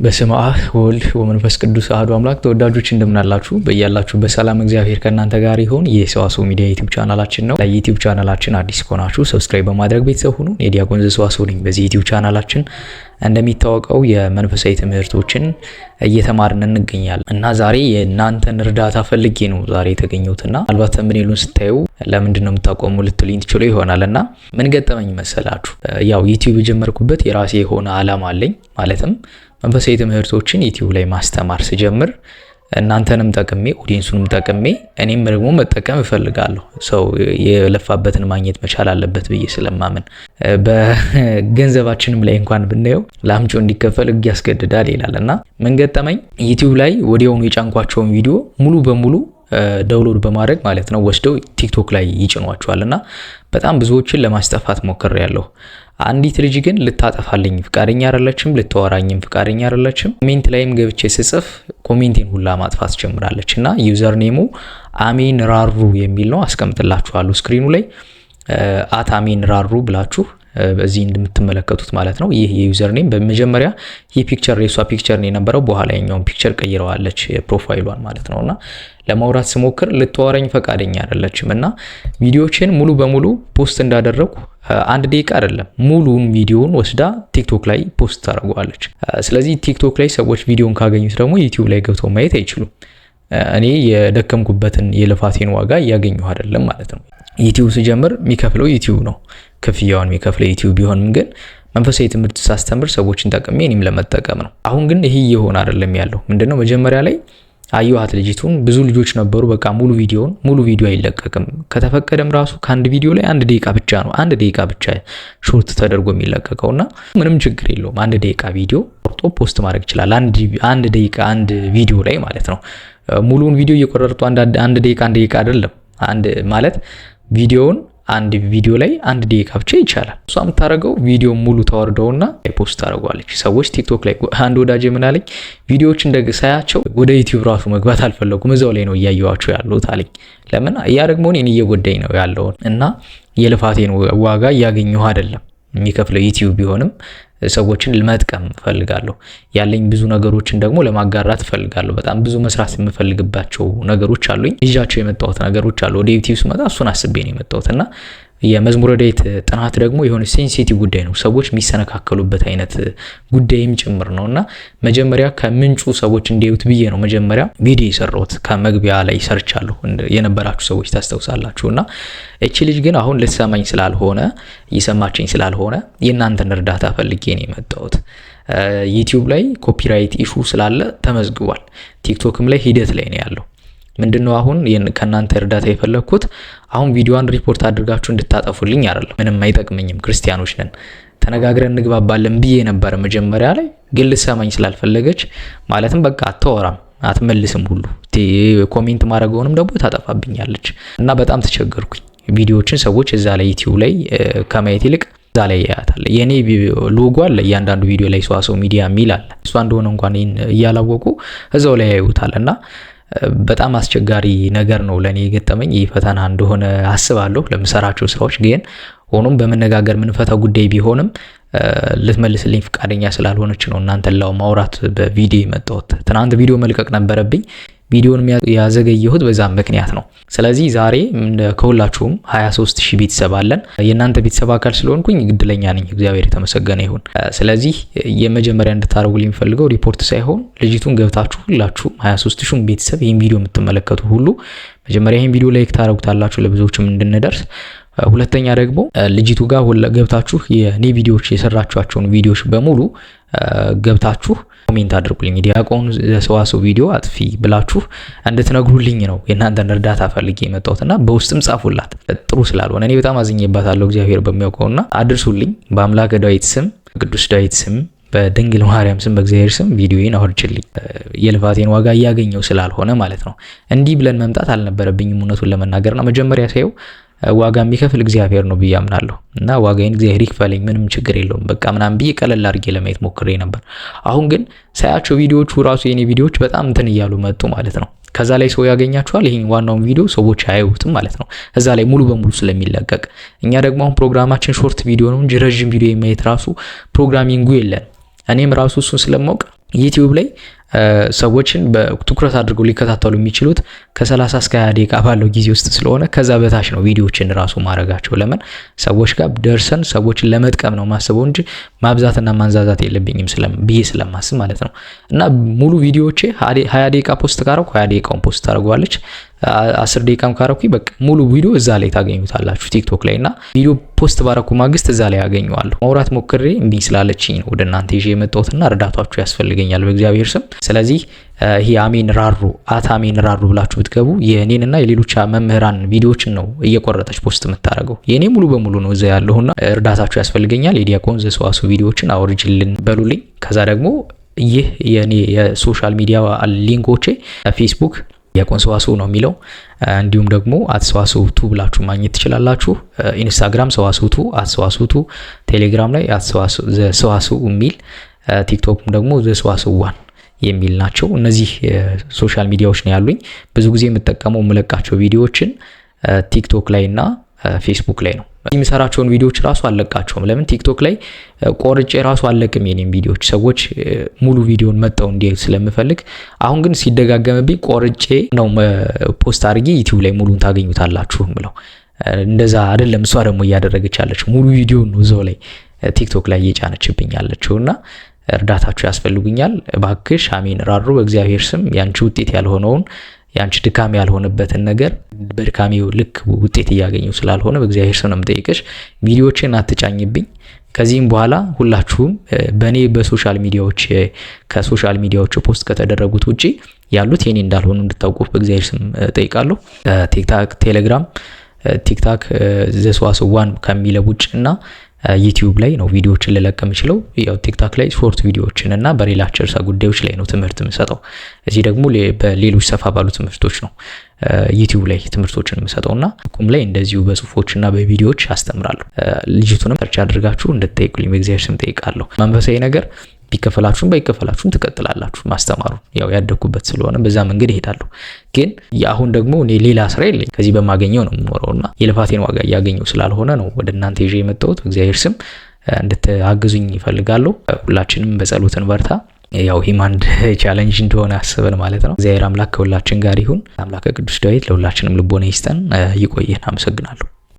በስመ አብ ወወልድ ወመንፈስ ቅዱስ አሐዱ አምላክ። ተወዳጆች እንደምናላችሁ በእያላችሁ በሰላም እግዚአብሔር ከእናንተ ጋር ይሁን። የሰዋስው ሚዲያ ዩቲዩብ ቻናላችን ነው። ለዩቲዩብ ቻናላችን አዲስ ከሆናችሁ ሰብስክራይብ በማድረግ ቤተሰብ ሁኑ። የዲያቆን ዘሰዋስው ነኝ። በዚህ ዩቲዩብ ቻናላችን እንደሚታወቀው የመንፈሳዊ ትምህርቶችን እየተማርን እንገኛለን እና ዛሬ የእናንተን እርዳታ ፈልጌ ነው ዛሬ የተገኘሁትና ምናልባት ተምኔሉን ስታዩ ለምንድን ነው የምታቆሙ ልትሉኝ ትችሉ ይሆናልና ምን ገጠመኝ መሰላችሁ? ያው ዩቲዩብ የጀመርኩበት የራሴ የሆነ ዓላማ አለኝ። ማለትም መንፈሳዊ ትምህርቶችን ዩቲዩብ ላይ ማስተማር ስጀምር እናንተንም ጠቅሜ ኦዲየንሱንም ጠቅሜ እኔም ደግሞ መጠቀም እፈልጋለሁ። ሰው የለፋበትን ማግኘት መቻል አለበት ብዬ ስለማምን በገንዘባችንም ላይ እንኳን ብናየው ላምጮ እንዲከፈል ሕግ ያስገድዳል ይላልና ምን ገጠመኝ? ዩቲዩብ ላይ ወዲያውኑ የጫንኳቸውን ቪዲዮ ሙሉ በሙሉ ዳውንሎድ በማድረግ ማለት ነው ወስደው ቲክቶክ ላይ ይጭኗቸዋልና በጣም ብዙዎችን ለማስጠፋት ሞክሬያለሁ። አንዲት ልጅ ግን ልታጠፋልኝ ፍቃደኛ አይደለችም፣ ልታወራኝም ፍቃደኛ አይደለችም። ኮሜንት ላይም ገብቼ ስጽፍ ኮሜንቴን ሁላ ማጥፋት ጀምራለችና ዩዘር ኔሙ አሜን ራሩ የሚል ነው። አስቀምጥላችኋለሁ ስክሪኑ ላይ አሜን ራሩ ብላችሁ በዚህ እንደምትመለከቱት ማለት ነው። ይህ የዩዘር ኔም በመጀመሪያ ይህ ፒክቸር የሷ ፒክቸር ነው የነበረው። በኋላ ያኛውን ፒክቸር ቀይረዋለች ፕሮፋይሏን ማለት ነውና ለማውራት ስሞክር ልታወራኝ ፈቃደኛ አይደለችም እና ቪዲዮችን ሙሉ በሙሉ ፖስት እንዳደረኩ አንድ ደቂቃ አይደለም ሙሉን ቪዲዮውን ወስዳ ቲክቶክ ላይ ፖስት ታደርገዋለች። ስለዚህ ቲክቶክ ላይ ሰዎች ቪዲዮን ካገኙት ደግሞ ዩቲዩብ ላይ ገብተው ማየት አይችሉም። እኔ የደከምኩበትን የልፋቴን ዋጋ እያገኘሁ አይደለም ማለት ነው። ዩቲዩብ ሲጀምር የሚከፍለው ዩቲዩብ ነው፣ ክፍያውን የሚከፍለው ዩቲዩብ ቢሆንም ግን መንፈሳዊ ትምህርት ሳስተምር ሰዎችን ጠቅሜ እኔም ለመጠቀም ነው። አሁን ግን ይሄ እየሆነ አይደለም ያለው። ምንድነው መጀመሪያ ላይ አየኋት ልጅቱን፣ ብዙ ልጆች ነበሩ። በቃ ሙሉ ቪዲዮ አይለቀቅም። ከተፈቀደም ራሱ ከአንድ ቪዲዮ ላይ አንድ ደቂቃ ብቻ ነው፣ አንድ ደቂቃ ብቻ ሾርት ተደርጎ የሚለቀቀውና ምንም ችግር የለውም። አንድ ደቂቃ ቪዲዮ ቆርጦ ፖስት ማድረግ ይችላል። አንድ ደቂቃ አንድ ቪዲዮ ላይ ማለት ነው። ሙሉውን ቪዲዮ እየቆረጡ አንድ ደቂቃ አይደለም። አንድ ማለት ቪዲዮውን አንድ ቪዲዮ ላይ አንድ ደቂቃ ብቻ ይቻላል። እሷ የምታደርገው ቪዲዮ ሙሉ ታወርደውና ፖስት ታደርጓለች። ሰዎች ቲክቶክ ላይ አንድ ወዳጅ ምን አለኝ፣ ቪዲዮዎች ሳያቸው ወደ ዩቲዩብ ራሱ መግባት አልፈለጉም፣ እዛው ላይ ነው እያየዋቸው ያሉት አለኝ። ለምን ያ ደግሞ እኔን እየጎዳኝ ነው ያለውን እና የልፋቴን ዋጋ እያገኘሁ አይደለም። የሚከፍለው ዩቲዩብ ቢሆንም ሰዎችን ለመጥቀም ፈልጋለሁ። ያለኝ ብዙ ነገሮችን ደግሞ ለማጋራት ፈልጋለሁ። በጣም ብዙ መስራት የምፈልግባቸው ነገሮች አሉኝ። ይዣቸው የመጣሁት ነገሮች አሉ። ወደ ዩቲዩብ ስመጣ እሱን አስቤ ነው የመጣሁትና የመዝሙረ ዳዊት ጥናት ደግሞ የሆነ ሴንሲቲቭ ጉዳይ ነው፣ ሰዎች የሚሰነካከሉበት አይነት ጉዳይም ጭምር ነውና መጀመሪያ ከምንጩ ሰዎች እንዲያዩት ብዬ ነው መጀመሪያ ቪዲዮ የሰራሁት። ከመግቢያ ላይ ሰርቻለሁ የነበራችሁ ሰዎች ታስተውሳላችሁና እቺ ልጅ ግን አሁን ልትሰማኝ ስላልሆነ እየሰማችኝ ስላልሆነ የእናንተን እርዳታ ፈልጌ ነው የመጣሁት። ዩቲዩብ ላይ ኮፒራይት ኢሹ ስላለ ተመዝግቧል። ቲክቶክም ላይ ሂደት ላይ ነው ያለው። ምንድነው አሁን ከናንተ እርዳታ የፈለኩት አሁን ቪዲዮዋን ሪፖርት አድርጋችሁ እንድታጠፉልኝ አይደለም። ምንም አይጠቅመኝም፣ ክርስቲያኖች ነን፣ ተነጋግረን እንግባባለን ብዬ ነበር መጀመሪያ ላይ። ግን ልትሰማኝ ስላልፈለገች ማለትም በቃ አታወራም፣ አትመልስም፣ ሁሉ ኮሜንት ማድረገውንም ደግሞ ታጠፋብኛለች እና በጣም ተቸገርኩኝ። ቪዲዮዎችን ሰዎች እዛ ላይ ዩቲዩብ ላይ ከማየት ይልቅ እዛ ላይ ያያታል። የኔ ሎጎ አለ እያንዳንዱ ቪዲዮ ላይ ሰዋስው ሚዲያ የሚል አለ። እሷ እንደሆነ እንኳን እያላወቁ እዛው ላይ ያዩታልና በጣም አስቸጋሪ ነገር ነው ለኔ የገጠመኝ። ይህ ፈተና እንደሆነ አስባለሁ ለምሰራቸው ስራዎች። ግን ሆኖም በመነጋገር ምንፈታው ጉዳይ ቢሆንም ልትመልስልኝ ፍቃደኛ ስላልሆነች ነው እናንተን ማውራት በቪዲዮ የመጣሁት። ትናንት ቪዲዮ መልቀቅ ነበረብኝ። ቪዲዮን ያዘገየሁት በዛ ምክንያት ነው። ስለዚህ ዛሬ ከሁላችሁም 23000 ቤተሰብ አለን። የእናንተ ቤተሰብ አካል ስለሆንኩኝ ግድለኛ ነኝ። እግዚአብሔር የተመሰገነ ይሁን። ስለዚህ የመጀመሪያ እንድታደርጉልኝ የሚፈልገው ሪፖርት ሳይሆን ልጅቱን ገብታችሁ ሁላችሁም 23000 ቤተሰብ ይሄን ቪዲዮ የምትመለከቱ ሁሉ መጀመሪያ ይሄን ቪዲዮ ላይክ ታደርጉታላችሁ ለብዙዎችም እንድንደርስ። ሁለተኛ ደግሞ ልጅቱ ጋር ገብታችሁ የኔ ቪዲዮዎች የሰራችኋቸውን ቪዲዮዎች በሙሉ ገብታችሁ ኮሜንት አድርጉልኝ። ዲያቆን ዘሰዋስው ቪዲዮ አጥፊ ብላችሁ እንድትነግሩልኝ ነው የእናንተን እርዳታ ፈልጌ የመጣሁትና በውስጥም ጻፉላት። ጥሩ ስላልሆነ እኔ በጣም አዝኜባታለሁ እግዚአብሔር በሚያውቀውና አድርሱልኝ። በአምላከ ዳዊት ስም፣ በቅዱስ ዳዊት ስም፣ በድንግል ማርያም ስም፣ በእግዚአብሔር ስም ቪዲዮዬን አውርጅልኝ። የልፋቴን ዋጋ እያገኘው ስላልሆነ ማለት ነው። እንዲህ ብለን መምጣት አልነበረብኝም እውነቱን ለመናገርና መጀመሪያ ሳየው ዋጋ የሚከፍል እግዚአብሔር ነው ብዬ አምናለሁ እና ዋጋዬን እግዚአብሔር ይክፈለኝ፣ ምንም ችግር የለውም በቃ ምናምን ብዬ ቀለል አድርጌ ለማየት ሞክሬ ነበር። አሁን ግን ሳያቸው ቪዲዮዎቹ ራሱ የኔ ቪዲዮዎች በጣም እንትን እያሉ መጡ ማለት ነው። ከዛ ላይ ሰው ያገኛቸዋል። ይሄን ዋናውን ቪዲዮ ሰዎች አያዩትም ማለት ነው፣ እዛ ላይ ሙሉ በሙሉ ስለሚለቀቅ። እኛ ደግሞ አሁን ፕሮግራማችን ሾርት ቪዲዮ ነው እንጂ ረጅም ቪዲዮ የማየት ራሱ ፕሮግራሚንጉ የለን። እኔም ራሱ እሱን ስለማውቅ ዩቲዩብ ላይ ሰዎችን በትኩረት አድርገው ሊከታተሉ የሚችሉት ከ30 እስከ 20 ደቂቃ ባለው ጊዜ ውስጥ ስለሆነ ከዛ በታች ነው ቪዲዮዎችን ራሱ ማረጋቸው። ለምን ሰዎች ጋር ደርሰን ሰዎችን ለመጥቀም ነው ማስበው እንጂ ማብዛትና ማንዛዛት የለብኝም ብዬ ስለማስብ ማለት ነው። እና ሙሉ ቪዲዮዎቼ 20 ደቂቃ ፖስት ካረኩ 20 ደቂቃውን ፖስት ታደርጓለች። 10 ደቂቃም ካረኩኝ በቃ ሙሉ ቪዲዮ እዛ ላይ ታገኙታላችሁ ቲክቶክ ላይ። እና ቪዲዮ ፖስት ባረኩ ማግስት እዛ ላይ ያገኘዋለሁ። ማውራት ሞክሬ እምቢ ስላለችኝ ነው ወደ እናንተ ይዤ የመጣሁትና እርዳታችሁ ያስፈልገኛል በእግዚአብሔር ስም። ስለዚህ ይሄ አሜን ራሩ ብላችሁ ብትገቡ የኔንና የሌሎች መምህራን ቪዲዮዎችን ነው እየቆረጠች ፖስት የምታደርገው። የኔ ሙሉ በሙሉ ነው እዛ ያለውና እርዳታችሁ ያስፈልገኛል። የዲያቆን ዘሰዋስው ቪዲዮዎችን አውርጅልን በሉልኝ። ከዛ ደግሞ ይህ የኔ የሶሻል ሚዲያ ሊንኮቼ ፌስቡክ ዲያቆን ሰዋስው ነው የሚለው፣ እንዲሁም ደግሞ @ሰዋስውቱ ብላችሁ ማግኘት ትችላላችሁ። ኢንስታግራም ሰዋስውቱ @ሰዋስውቱ፣ ቴሌግራም ላይ @ሰዋስው የሚል፣ ቲክቶክም ደግሞ ዘሰዋስዋን የሚል ናቸው። እነዚህ ሶሻል ሚዲያዎች ነው ያሉኝ። ብዙ ጊዜ የምጠቀመው የምለቃቸው ቪዲዮዎችን ቲክቶክ ላይ እና ፌስቡክ ላይ ነው። የሚሰራቸውን ቪዲዮዎች ራሱ አለቃቸውም። ለምን ቲክቶክ ላይ ቆርጬ ራሱ አለቅም የኔም ቪዲዮዎች ሰዎች ሙሉ ቪዲዮን መጣው እንዲያዩ ስለምፈልግ። አሁን ግን ሲደጋገምብኝ ቆርጬ ነው ፖስት አድርጌ ዩቲዩብ ላይ ሙሉን ታገኙታላችሁ ብለው። እንደዛ አይደለም እሷ ደግሞ እያደረገች ያለችው ሙሉ ቪዲዮ ነው እዛው ላይ ቲክቶክ ላይ እየጫነችብኝ ያለችውና እርዳታችሁ ያስፈልጉኛል። እባክሽ አሜን ራሩ በእግዚአብሔር ስም ያንቺ ውጤት ያልሆነውን ያንቺ ድካም ያልሆነበትን ነገር በድካሜው ልክ ውጤት እያገኙ ስላልሆነ በእግዚአብሔር ስም ነው የምጠይቅሽ። ቪዲዮዎችን አትጫኝብኝ። ከዚህም በኋላ ሁላችሁም በኔ በሶሻል ሚዲያዎች ከሶሻል ሚዲያዎች ፖስት ከተደረጉት ውጪ ያሉት የኔ እንዳልሆኑ እንድታውቁ በእግዚአብሔር ስም ጠይቃለሁ። ቲክታክ፣ ቴሌግራም፣ ቲክታክ ዘሰዋስዋን ከሚለው ውጭ እና ዩቲዩብ ላይ ነው ቪዲዮዎችን ልለቅ የምችለው። ያው ቲክታክ ላይ ሾርት ቪዲዮዎችን እና በሌሎች ርዕሰ ጉዳዮች ላይ ነው ትምህርት የምሰጠው። እዚህ ደግሞ በሌሎች ሰፋ ባሉ ትምህርቶች ነው ዩቲዩብ ላይ ትምህርቶችን የምሰጠውና ኩም ላይ እንደዚሁ በጽሁፎችና በቪዲዮዎች አስተምራለሁ። ልጅቱንም ሰርች አድርጋችሁ እንድትጠይቁልኝ በእግዚአብሔር ስም ጠይቃለሁ። መንፈሳዊ ነገር ቢከፈላችሁም ባይከፈላችሁም ትቀጥላላችሁ ማስተማሩ። ያው ያደኩበት ስለሆነ በዛ መንገድ እሄዳለሁ። ግን አሁን ደግሞ እኔ ሌላ ስራ የለኝ ከዚህ በማገኘው ነው የምኖረውና የልፋቴን ዋጋ እያገኘው ስላልሆነ ነው ወደ እናንተ ይዤ የመጣሁት። በእግዚአብሔር ስም እንድትአግዙኝ ይፈልጋለሁ። ሁላችንም በጸሎትን በርታ። ያው ሂማንድ ቻሌንጅ እንደሆነ አስበን ማለት ነው። እግዚአብሔር አምላክ ከሁላችን ጋር ይሁን። አምላከ ቅዱስ ዳዊት ለሁላችንም ልቦና ይስጠን። ይቆየን። አመሰግናለሁ።